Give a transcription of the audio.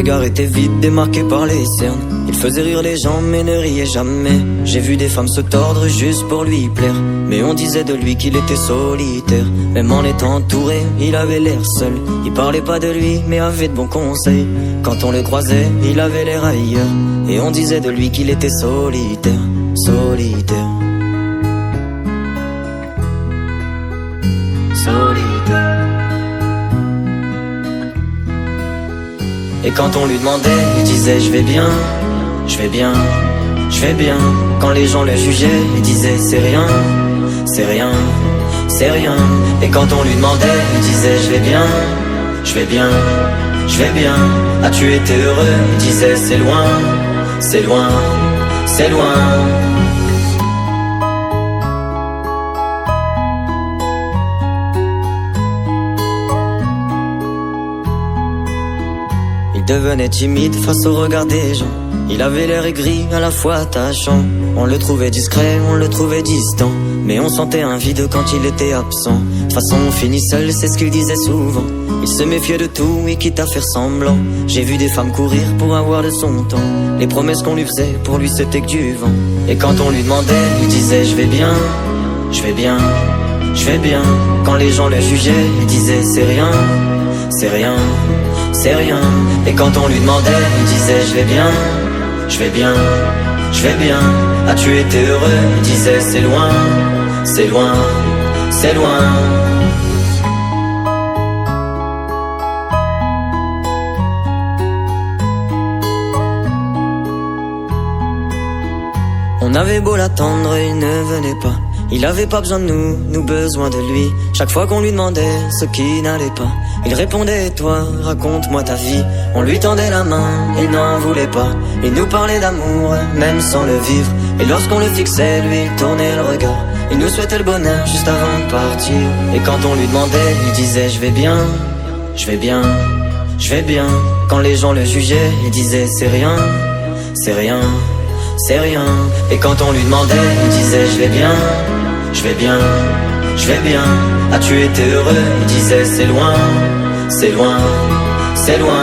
regard était vide, démarqué par les cernes. Il faisait rire les gens mais ne riait jamais. J'ai vu des femmes se tordre juste pour lui plaire, mais on disait de lui qu'il était solitaire. Même en étant entouré, il avait l'air seul. Il parlait pas de lui mais avait de bons conseils. Quand on le croisait, il avait l'air ailleurs, et on disait de lui qu'il était solitaire, solitaire, solitaire. Et quand on lui demandait, il disait je vais bien, je vais bien, je vais bien. Quand les gens le jugeaient, il disait c'est rien, c'est rien, c'est rien. Et quand on lui demandait, il disait je vais bien, je vais bien, je vais bien. As-tu été heureux? Il disait c'est loin, c'est loin, c'est loin. Il devenait timide face au regard des gens. Il avait l'air aigri, à la fois attachant. On le trouvait discret, on le trouvait distant, mais on sentait un vide quand il était absent. De toute façon on finit seul, c'est ce qu'il disait souvent. Il se méfiait de tout et quitte à faire semblant. J'ai vu des femmes courir pour avoir de son temps. Les promesses qu'on lui faisait, pour lui c'était que du vent. Et quand on lui demandait, il disait je vais bien, je vais bien, je vais bien. Quand les gens le jugeaient, il disait c'est rien, c'est rien, c'est rien. Et quand on lui demandait, il disait je vais bien, je vais bien, je vais bien. As-tu été heureux? Il disait c'est loin, c'est loin, c'est loin. On avait beau l'attendre, il ne venait pas. Il avait pas besoin de nous, nous besoin de lui. Chaque fois qu'on lui demandait ce qui n'allait pas, il répondait toi, raconte-moi ta vie. On lui tendait la main, il n'en voulait pas. Il nous parlait d'amour, même sans le vivre. Et lorsqu'on le fixait, lui il tournait le regard. Il nous souhaitait le bonheur juste avant de partir. Et quand on lui demandait, il disait je vais bien, je vais bien, je vais bien. Quand les gens le jugeaient, il disait c'est rien, c'est rien, c'est rien. Et quand on lui demandait, il disait je vais bien, je vais bien, je vais bien. As-tu été heureux? Il disait c'est loin, c'est loin, c'est loin.